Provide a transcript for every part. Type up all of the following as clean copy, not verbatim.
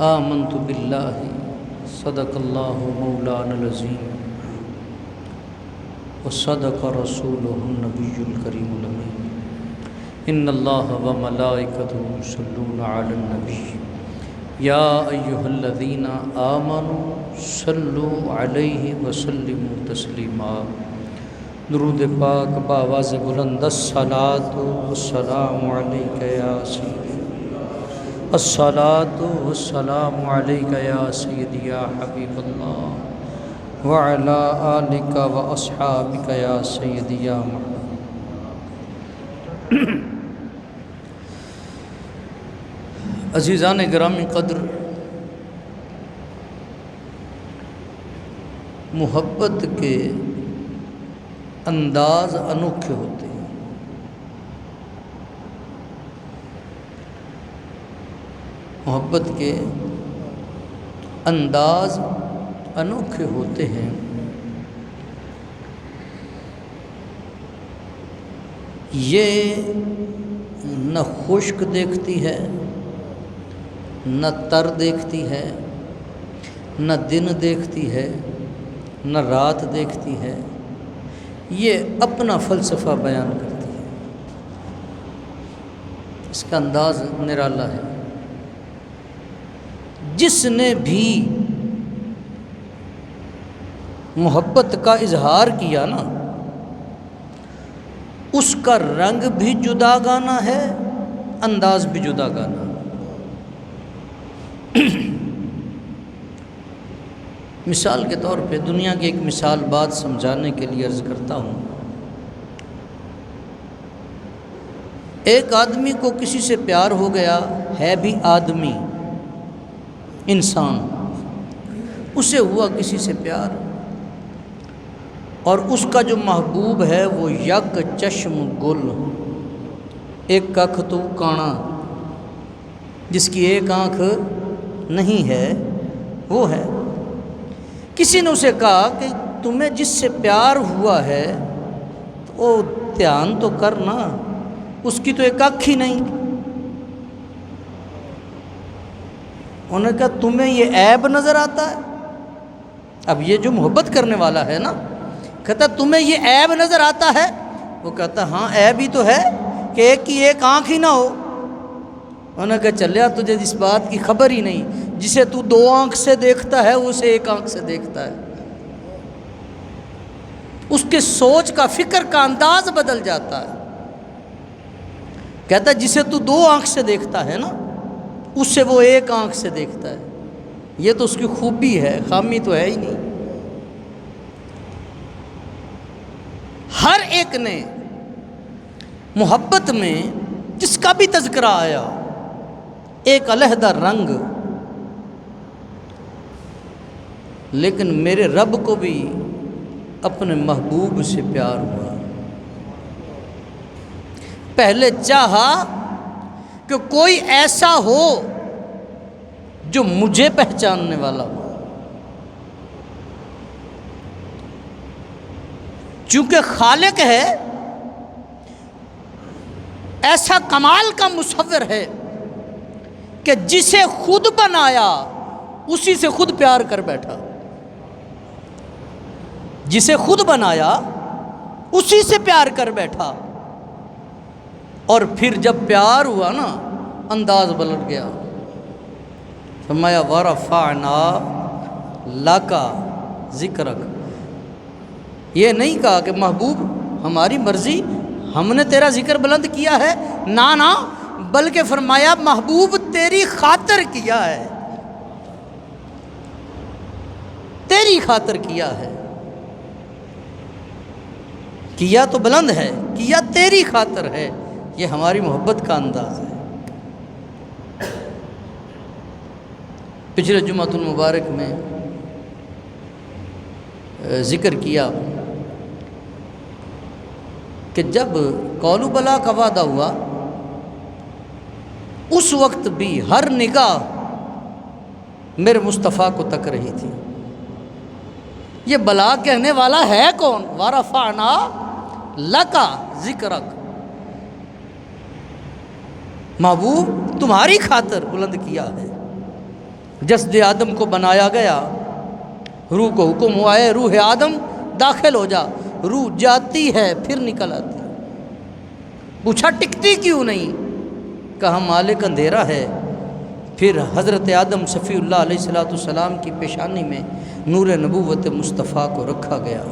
آمنت باللہ صدق اللہ مولانا العظیم وصدق رسولہ النبی الکریم الامین ان اللہ وملائکتہ یصلون علی النبی یا ایہا الذین آمنوا صلوا علیہ وسلموا تسلیما۔ درود پاک بآواز بلند الصلاۃ والسلام علیک یا سیدی، الصلاۃ والسلام علیک یا سیدی یا حبیب اللہ وعلی آلک واصحابک یا سیدی یا محمد۔ عزیزان گرامی قدر، محبت کے انداز انوکھے ہوتے ہیں۔ محبت کے انداز انوکھے ہوتے ہیں۔ یہ نہ خشک دیکھتی ہے، نہ تر دیکھتی ہے، نہ دن دیکھتی ہے، نہ رات دیکھتی ہے، یہ اپنا فلسفہ بیان کرتی ہے۔ اس کا انداز نرالا ہے۔ جس نے بھی محبت کا اظہار کیا نا، اس کا رنگ بھی جدا گانا ہے، انداز بھی جدا گانا۔ مثال کے طور پہ دنیا کی ایک مثال بات سمجھانے کے لیے عرض کرتا ہوں۔ ایک آدمی کو کسی سے پیار ہو گیا، ہے بھی آدمی، انسان، اسے ہوا کسی سے پیار، اور اس کا جو محبوب ہے وہ یک چشم گل، ایک ککھ تو کانا، جس کی ایک آنکھ نہیں ہے وہ ہے۔ کسی نے اسے کہا کہ تمہیں جس سے پیار ہوا ہے تو وہ دھیان تو کرنا، اس کی تو ایک آنکھ ہی نہیں۔ انہوں نے کہا تمہیں یہ عیب نظر آتا ہے؟ اب یہ جو محبت کرنے والا ہے نا، کہتا تمہیں یہ عیب نظر آتا ہے؟ وہ کہتا ہاں عیب ہی تو ہے کہ ایک کی ایک آنکھ ہی نہ ہو۔ انہوں نے کہا چلیا تجھے اس بات کی خبر ہی نہیں، جسے تو دو آنکھ سے دیکھتا ہے اسے ایک آنکھ سے دیکھتا ہے۔ اس کے سوچ کا، فکر کا انداز بدل جاتا ہے۔ کہتا جسے تو دو آنکھ سے دیکھتا ہے نا، اس سے وہ ایک آنکھ سے دیکھتا ہے۔ یہ تو اس کی خوبی ہے، خامی تو ہے ہی نہیں۔ ہر ایک نے محبت میں جس کا بھی تذکرہ آیا، ایک علیحدہ رنگ، لیکن میرے رب کو بھی اپنے محبوب سے پیار ہوا۔ پہلے چاہا کہ کوئی ایسا ہو جو مجھے پہچاننے والا ہو، چونکہ خالق ہے، ایسا کمال کا مصور ہے کہ جسے خود بنایا اسی سے خود پیار کر بیٹھا۔ جسے خود بنایا اسی سے پیار کر بیٹھا، اور پھر جب پیار ہوا نا، انداز پلٹ گیا۔ فرمایا وَرَفَعْنَا لَكَ ذِكْرَكَ۔ یہ نہیں کہا کہ محبوب ہماری مرضی، ہم نے تیرا ذکر بلند کیا ہے، نہ، بلکہ فرمایا محبوب تیری خاطر کیا ہے، تیری خاطر کیا ہے۔ کیا تو بلند ہے، کیا تیری خاطر ہے۔ یہ ہماری محبت کا انداز ہے۔ پچھلے جمعۃ المبارک میں ذکر کیا کہ جب قول بلا کا وعدہ ہوا، اس وقت بھی ہر نگاہ میرے مصطفیٰ کو تک رہی تھی۔ یہ بلا کہنے والا ہے کون؟ وَرَفَعْنَا لَكَ ذِكْرَكَ، محبوب تمہاری خاطر بلند کیا ہے۔ جسد آدم کو بنایا گیا، روح کو حکم ہوا ہے روح آدم داخل ہو جا، روح جاتی ہے پھر نکل آتی۔ پوچھا ٹکتی کیوں نہیں؟ کہا مالک اندھیرا ہے۔ پھر حضرت آدم صفی اللہ علیہ السلام کی پیشانی میں نور نبوت مصطفیٰ کو رکھا گیا۔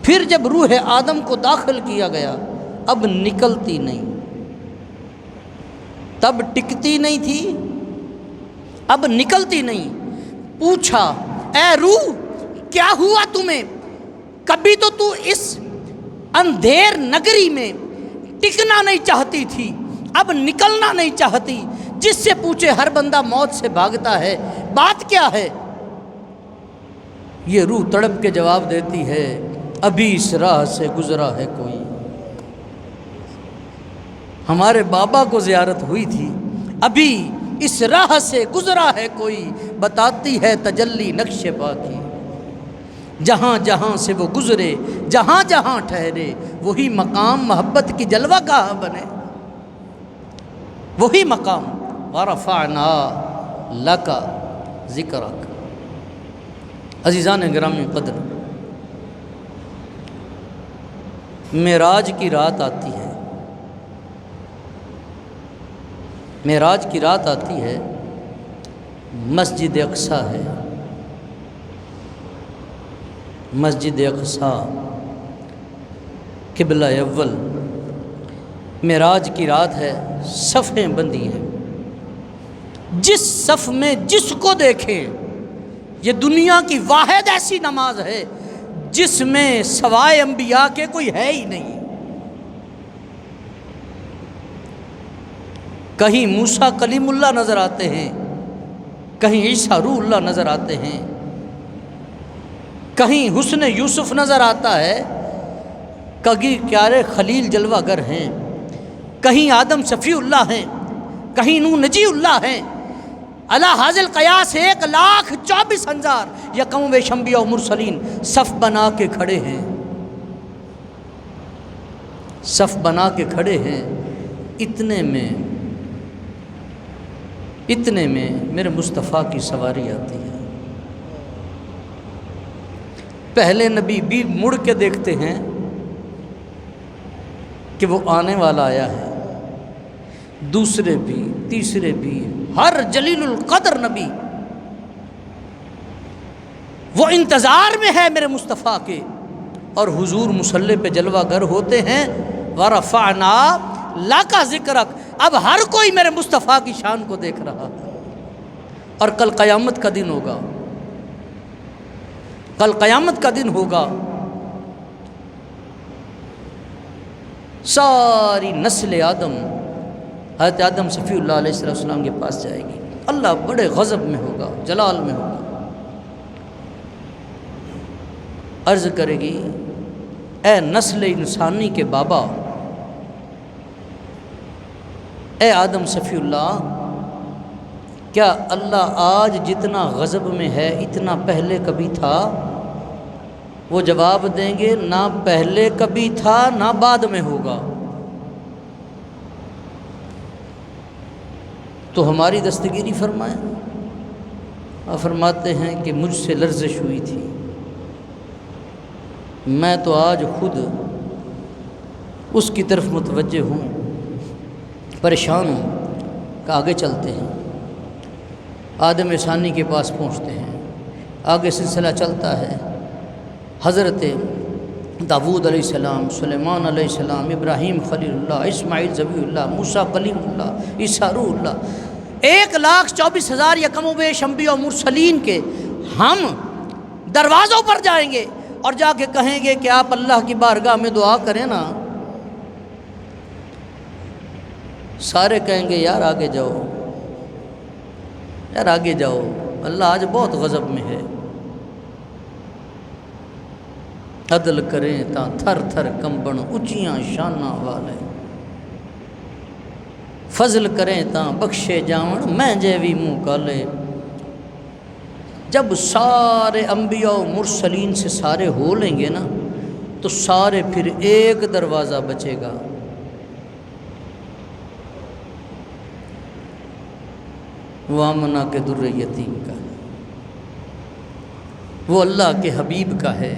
پھر جب روح آدم کو داخل کیا گیا، اب نکلتی نہیں، تب ٹکتی نہیں تھی، اب نکلتی نہیں۔ پوچھا اے روح کیا ہوا تمہیں؟ کبھی تو اس اندھیر نگری میں ٹکنا نہیں چاہتی تھی، اب نکلنا نہیں چاہتی۔ جس سے پوچھے ہر بندہ موت سے بھاگتا ہے، بات کیا ہے؟ یہ روح تڑپ کے جواب دیتی ہے ابھی اس راہ سے گزرا ہے کوئی۔ ہمارے بابا کو زیارت ہوئی تھی، ابھی اس راہ سے گزرا ہے کوئی، بتاتی ہے تجلی نقش پا کی۔ جہاں جہاں سے وہ گزرے، جہاں جہاں ٹھہرے، وہی مقام محبت کی جلوہ گاہ بنے، وہی مقام۔ ورفعنا لک ذکرک۔ عزیزان گرامی قدر، معراج کی رات آتی ہے، معراج کی رات آتی ہے، مسجد اقصیٰ ہے، مسجد اقصیٰ قبلہ اول۔ معراج کی رات ہے، صفیں بندی ہیں، جس صف میں جس کو دیکھیں، یہ دنیا کی واحد ایسی نماز ہے جس میں سوائے انبیاء کے کوئی ہے ہی نہیں۔ کہیں موسیٰ کلیم اللہ نظر آتے ہیں، کہیں عیسیٰ روح اللہ نظر آتے ہیں، کہیں حسن یوسف نظر آتا ہے، کہیں پیارے خلیل جلوہ گر ہیں، کہیں آدم صفی اللہ ہیں، کہیں نوح نجی اللہ ہیں۔ علی حاضر قیاس 1,24,000 یا کم و بیش انبیاء و مرسلین صف بنا کے کھڑے ہیں، صف بنا کے کھڑے ہیں۔ اتنے میں میرے مصطفیٰ کی سواری آتی ہے۔ پہلے نبی بھی مڑ کے دیکھتے ہیں کہ وہ آنے والا آیا ہے، دوسرے بھی، تیسرے بھی، ہر جلیل القدر نبی وہ انتظار میں ہے میرے مصطفیٰ کے، اور حضور مصلی پہ جلوہ گر ہوتے ہیں۔ ورفعنا لک ذکرک۔ اب ہر کوئی میرے مصطفیٰ کی شان کو دیکھ رہا ہے، اور کل قیامت کا دن ہوگا، کل قیامت کا دن ہوگا، ساری نسل آدم حضرت آدم صفی اللہ علیہ السلام کے پاس جائے گی۔ اللہ بڑے غضب میں ہوگا، جلال میں ہوگا، عرض کرے گی اے نسل انسانی کے بابا، اے آدم صفی اللہ، کیا اللہ آج جتنا غضب میں ہے اتنا پہلے کبھی تھا؟ وہ جواب دیں گے نہ پہلے کبھی تھا نہ بعد میں ہوگا۔ تو ہماری دستگیری فرمائیں۔ آپ فرماتے ہیں کہ مجھ سے لرزش ہوئی تھی، میں تو آج خود اس کی طرف متوجہ ہوں، پریشان ہوں کہ آگے چلتے ہیں۔ آدم ثانی کے پاس پہنچتے ہیں، آگے سلسلہ چلتا ہے، حضرت داود علیہ السلام، سلیمان علیہ السلام، ابراہیم خلیل اللہ، اسماعیل ذبیح اللہ، موسیٰ کلیم اللہ، عیسیٰ روح اللہ، 1,24,000 یا کم و بیش انبیاء و مرسلین کے ہم دروازوں پر جائیں گے اور جا کے کہیں گے کہ آپ اللہ کی بارگاہ میں دعا کریں نا۔ سارے کہیں گے یار آگے جاؤ، یار آگے جاؤ، اللہ آج بہت غضب میں ہے۔ عدل کریں تا تھر تھر کمبن اچیاں شاناں والے، فضل کریں تا بخشے جاون میں جیوی منہ کالے۔ جب سارے انبیاء و مرسلین سے سارے ہو لیں گے نا تو سارے پھر ایک دروازہ بچے گا، وہ آمنہ کے در یتیم کا ہے، وہ اللہ کے حبیب کا ہے،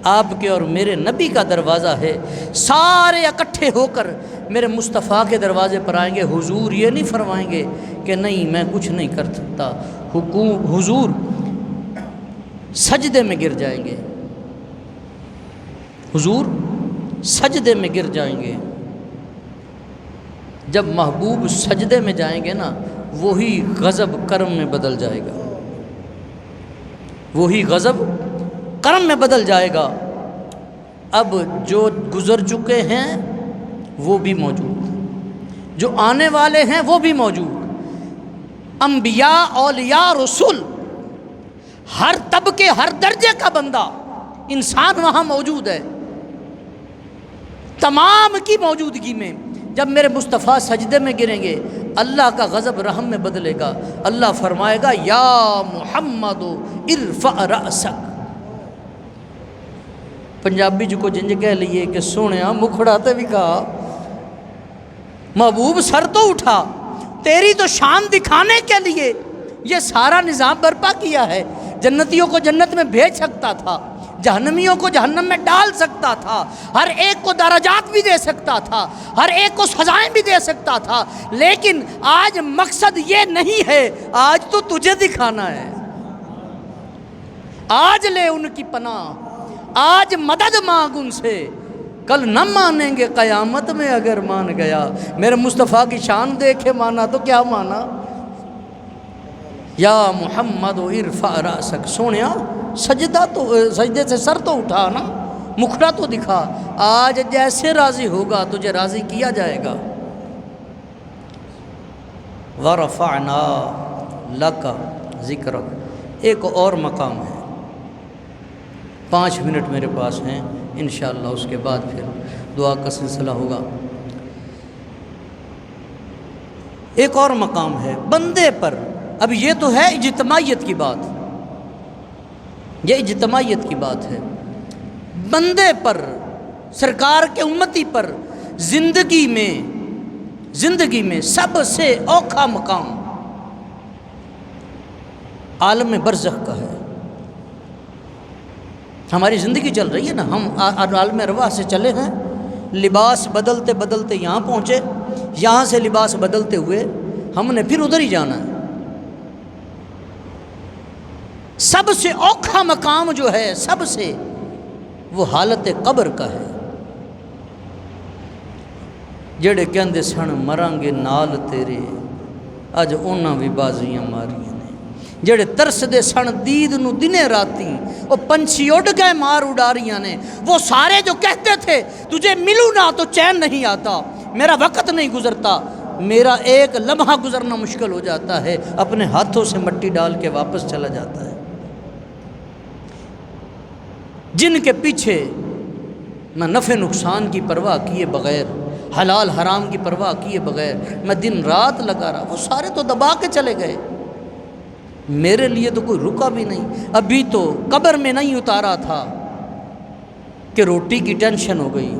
آپ کے اور میرے نبی کا دروازہ ہے۔ سارے اکٹھے ہو کر میرے مصطفیٰ کے دروازے پر آئیں گے۔ حضور یہ نہیں فرمائیں گے کہ نہیں میں کچھ نہیں کر سکتا، حضور سجدے میں گر جائیں گے، حضور سجدے میں گر جائیں گے۔ جب محبوب سجدے میں جائیں گے نا، وہی غضب کرم میں بدل جائے گا، وہی غضب کرم میں بدل جائے گا۔ اب جو گزر چکے ہیں وہ بھی موجود، جو آنے والے ہیں وہ بھی موجود، انبیاء، اولیاء، رسول، ہر طبقے ہر درجے کا بندہ انسان وہاں موجود ہے۔ تمام کی موجودگی میں جب میرے مصطفیٰ سجدے میں گریں گے، اللہ کا غضب رحم میں بدلے گا۔ اللہ فرمائے گا یا محمد ارفع رأسک۔ پنجابی جو کو جنج کہہ لیے کہ سونیا مکھڑاتے بھی کہا، محبوب سر تو اٹھا، تیری تو شان دکھانے کے لیے یہ سارا نظام برپا کیا ہے۔ جنتیوں کو جنت میں بھیج سکتا تھا، جہنمیوں کو جہنم میں ڈال سکتا تھا، ہر ایک کو درجات بھی دے سکتا تھا، ہر ایک کو سزائیں بھی دے سکتا تھا، لیکن آج مقصد یہ نہیں ہے، آج تو تجھے دکھانا ہے۔ آج لے ان کی پناہ، آج مدد مانگ ان سے، کل نہ مانیں گے قیامت میں اگر مان گیا۔ میرے مصطفیٰ کی شان دیکھے مانا تو کیا مانا؟ یا محمد ارفع رأسک، سونیا سجدے سے سر تو اٹھا نا، مکھڑا تو دکھا۔ آج جیسے راضی ہوگا تجھے راضی کیا جائے گا۔ وَرَفَعْنَا لَكَ ذِكْرَكَ۔ ایک اور مقام ہے، 5 منٹ میرے پاس ہیں، انشاءاللہ اس کے بعد پھر دعا کا سلسلہ ہوگا۔ ایک اور مقام ہے بندے پر، اب یہ تو ہے اجتماعیت کی بات، یہ اجتماعیت کی بات ہے۔ بندے پر، سرکار کے امتی پر زندگی میں سب سے اوکھا مقام عالم برزخ کا ہے۔ ہماری زندگی چل رہی ہے نا، ہم عالم ارواح سے چلے ہیں، لباس بدلتے بدلتے یہاں پہنچے، یہاں سے لباس بدلتے ہوئے ہم نے پھر ادھر ہی جانا ہے۔ سب سے اوکھا مقام جو ہے، سب سے، وہ حالت قبر کا ہے۔ جڑے کہندے سن مرانگے نال تیرے، اج انہاں بھی بازیاں ماریاں نے۔ جڑے ترس دے سن دید نو دنے راتی، وہ پنچھی اڑ گئے مار اڈاریاں نے۔ وہ سارے جو کہتے تھے تجھے ملوں نہ تو چین نہیں آتا، میرا وقت نہیں گزرتا، میرا ایک لمحہ گزرنا مشکل ہو جاتا ہے، اپنے ہاتھوں سے مٹی ڈال کے واپس چلا جاتا ہے۔ جن کے پیچھے میں نفع نقصان کی پرواہ کیے بغیر، حلال حرام کی پرواہ کیے بغیر میں دن رات لگا رہا، وہ سارے تو دبا کے چلے گئے، میرے لیے تو کوئی رکا بھی نہیں۔ ابھی تو قبر میں نہیں اتارا تھا کہ روٹی کی ٹینشن ہو گئی،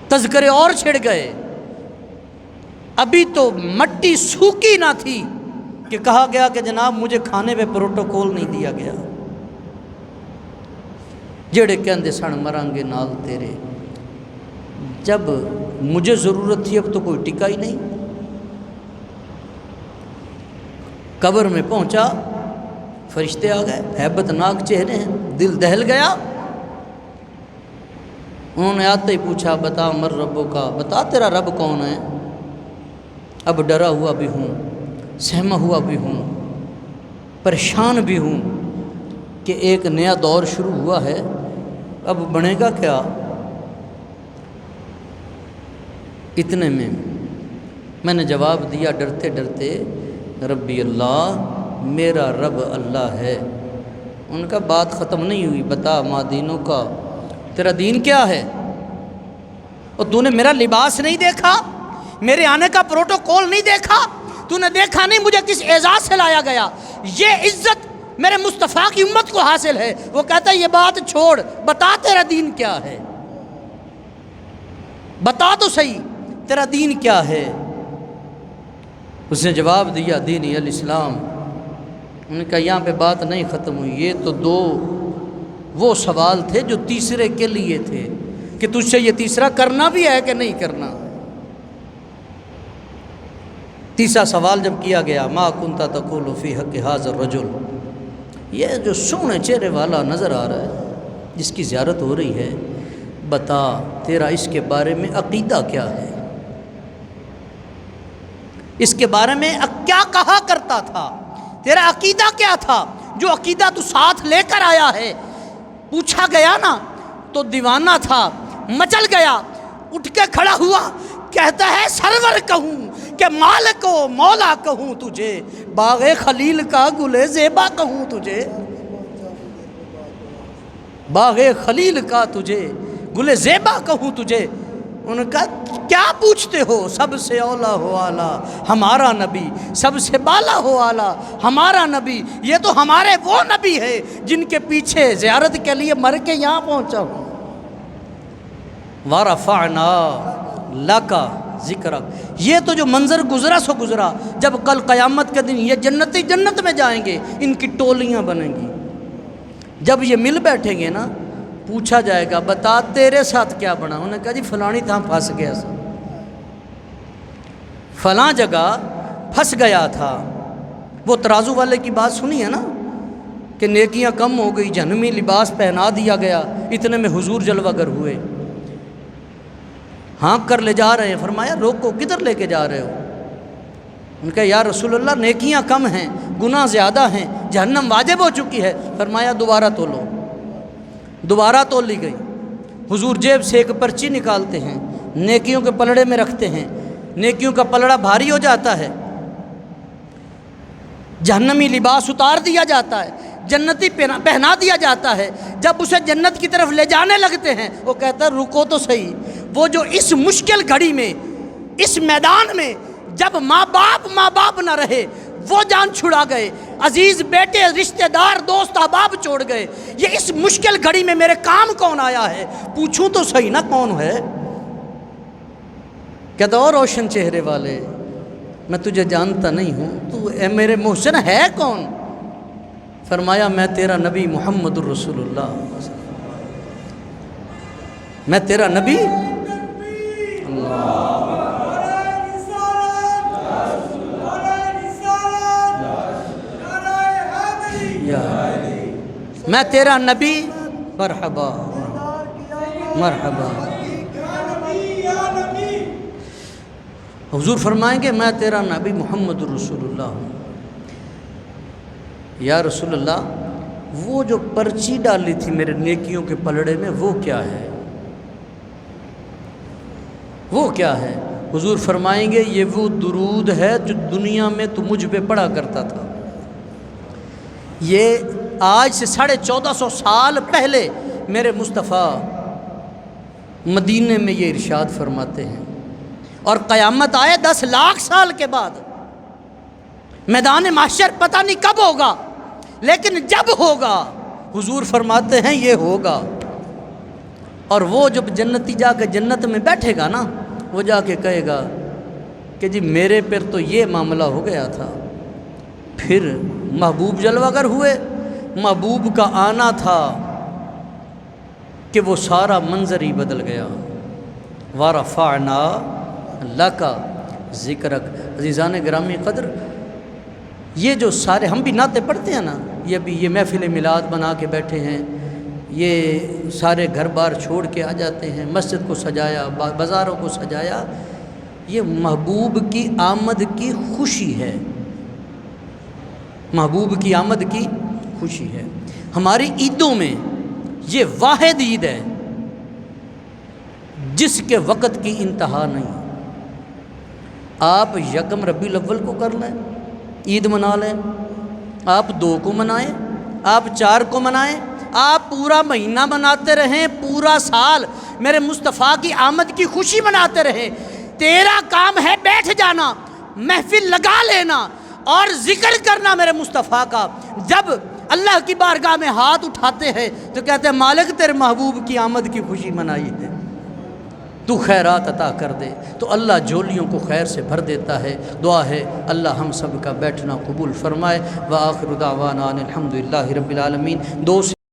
تذکرے اور چھڑ گئے۔ ابھی تو مٹی سوکھی نہ تھی کہ کہا گیا کہ جناب مجھے کھانے پہ پروٹوکول نہیں دیا گیا۔ جڑے کہندے سن مرانگے نال تیرے، جب مجھے ضرورت تھی اب تو کوئی ٹکا ہی نہیں۔ قبر میں پہنچا، فرشتے آ گئے، ہیبت ناک چہرے ہیں، دل دہل گیا۔ انہوں نے آتے ہی پوچھا بتا مر ربوں کا، بتا تیرا رب کون ہے؟ اب ڈرا ہوا بھی ہوں، سہما ہوا بھی ہوں، پریشان بھی ہوں کہ ایک نیا دور شروع ہوا ہے، اب بنے گا کیا؟ اتنے میں نے جواب دیا ڈرتے ڈرتے، ربی اللہ، میرا رب اللہ ہے۔ ان کا بات ختم نہیں ہوئی، بتا ماں دینوں کا، تیرا دین کیا ہے؟ اور تو نے میرا لباس نہیں دیکھا، میرے آنے کا پروٹوکول نہیں دیکھا، تو نے دیکھا نہیں مجھے کس اعزاز سے لایا گیا؟ یہ عزت میرے مصطفیٰ کی امت کو حاصل ہے۔ وہ کہتا ہے یہ بات چھوڑ، بتا تیرا دین کیا ہے، بتا تو صحیح تیرا دین کیا ہے۔ اس نے جواب دیا دینی الاسلام۔ انہوں نے کہا یہاں پہ بات نہیں ختم ہوئی، یہ تو دو وہ سوال تھے جو تیسرے کے لیے تھے کہ تجھ سے یہ تیسرا کرنا بھی ہے کہ نہیں کرنا۔ تیسرا سوال جب کیا گیا ما کنت تقول فی حق ھذا الرجل، یہ جو سونے چہرے والا نظر آ رہا ہے جس کی زیارت ہو رہی ہے، بتا تیرا اس کے بارے میں عقیدہ کیا ہے، اس کے بارے میں کیا کہا کرتا تھا، تیرا عقیدہ کیا تھا؟ جو عقیدہ تو ساتھ لے کر آیا ہے، پوچھا گیا نا تو دیوانہ تھا، مچل گیا، اٹھ کے کھڑا ہوا، کہتا ہے سرور کہوں کہ مالک و مولا کہوں تجھے، باغ خلیل کا گل زیبا کہوں تجھے، باغ خلیل کا تجھے گل زیبا کہوں تجھے۔ ان کا کیا پوچھتے ہو؟ سب سے اولا ہو آلہ ہمارا نبی، سب سے بالا ہو آلہ ہمارا نبی، یہ تو ہمارے وہ نبی ہے جن کے پیچھے زیارت کے لیے مر کے یہاں پہنچا ہوں۔ وَرَفَعْنَا لَكَ ذِكْرَكَ، یہ تو جو منظر گزرا سو گزرا، جب کل قیامت کے دن یہ جنتی جنت میں جائیں گے، ان کی ٹولیاں بنیں گی، جب یہ مل بیٹھیں گے نا پوچھا جائے گا بتا تیرے ساتھ کیا بنا؟ انہوں نے کہا جی فلانی تھا پھنس گیا سا، فلاں جگہ پھنس گیا تھا۔ وہ ترازو والے کی بات سنی ہے نا کہ نیکیاں کم ہو گئی، جہنمی لباس پہنا دیا گیا، اتنے میں حضور جلوہ گر ہوئے، ہانک کر لے جا رہے ہیں۔ فرمایا روکو، کدھر لے کے جا رہے ہو؟ ان کا یا رسول اللہ نیکیاں کم ہیں، گناہ زیادہ ہیں، جہنم واجب ہو چکی ہے۔ فرمایا دوبارہ تولو، دوبارہ تول لی گئی۔ حضور جیب سے ایک پرچی نکالتے ہیں، نیکیوں کے پلڑے میں رکھتے ہیں، نیکیوں کا پلڑا بھاری ہو جاتا ہے، جہنمی لباس اتار دیا جاتا ہے، جنتی پہنا دیا جاتا ہے۔ جب اسے جنت کی طرف لے جانے لگتے ہیں وہ کہتا ہے رکو تو صحیح، وہ جو اس مشکل گھڑی میں، اس میدان میں جب ماں باپ نہ رہے، وہ جان چھڑا گئے، عزیز بیٹے رشتہ دار دوست احباب چھوڑ گئے، یہ اس مشکل گھڑی میں میرے کام کون آیا ہے؟ پوچھوں تو صحیح نا کون ہے؟ کہتا او روشن چہرے والے، میں تجھے جانتا نہیں ہوں، تو اے میرے محسن ہے کون؟ فرمایا میں تیرا نبی محمد الرسول اللہ، میں تیرا نبی میں تیرا نبی، مرحبا مرحبا۔ حضور فرمائیں گے میں تیرا نبی محمد الرسول اللہ ہوں۔ یا رسول اللہ وہ جو پرچی ڈالی تھی میرے نیکیوں کے پلڑے میں وہ کیا ہے؟ وہ کیا ہے؟ حضور فرمائیں گے یہ وہ درود ہے جو دنیا میں تو مجھ پہ پڑھا کرتا تھا۔ یہ آج سے 1450 سال پہلے میرے مصطفیٰ مدینے میں یہ ارشاد فرماتے ہیں، اور قیامت آئے 10 لاکھ سال کے بعد، میدان محشر پتہ نہیں کب ہوگا، لیکن جب ہوگا حضور فرماتے ہیں یہ ہوگا۔ اور وہ جب جنتی جا کے جنت میں بیٹھے گا نا، وہ جا کے کہے گا کہ جی میرے پر تو یہ معاملہ ہو گیا تھا، پھر محبوب جلوہ گر ہوئے، محبوب کا آنا تھا کہ وہ سارا منظر ہی بدل گیا۔ وَرَفَعْنَا لَكَ ذِكْرَكَ۔ عزیزان گرامی قدر، یہ جو سارے ہم بھی نعتیں پڑھتے ہیں نا، یہ محفل میلاد بنا کے بیٹھے ہیں، یہ سارے گھر بار چھوڑ کے آ جاتے ہیں، مسجد کو سجایا، بازاروں کو سجایا، یہ محبوب کی آمد کی خوشی ہے، محبوب کی آمد کی خوشی ہے۔ ہماری عیدوں میں یہ واحد عید ہے جس کے وقت کی انتہا نہیں۔ آپ یکم ربیع الاول کو کر لیں، عید منا لیں، آپ 2 کو منائیں، آپ 4 کو منائیں، آپ پورا مہینہ مناتے رہیں، پورا سال میرے مصطفیٰ کی آمد کی خوشی مناتے رہیں۔ تیرا کام ہے بیٹھ جانا، محفل لگا لینا اور ذکر کرنا میرے مصطفیٰ کا۔ جب اللہ کی بارگاہ میں ہاتھ اٹھاتے ہیں تو کہتے ہیں مالک تیرے محبوب کی آمد کی خوشی منائی ہے۔ تو خیرات عطا کر دے، تو اللہ جھولیوں کو خیر سے بھر دیتا ہے۔ دعا ہے اللہ ہم سب کا بیٹھنا قبول فرمائے۔ وآخر دعوانا ان الحمد للہ رب العالمین۔ 2 سے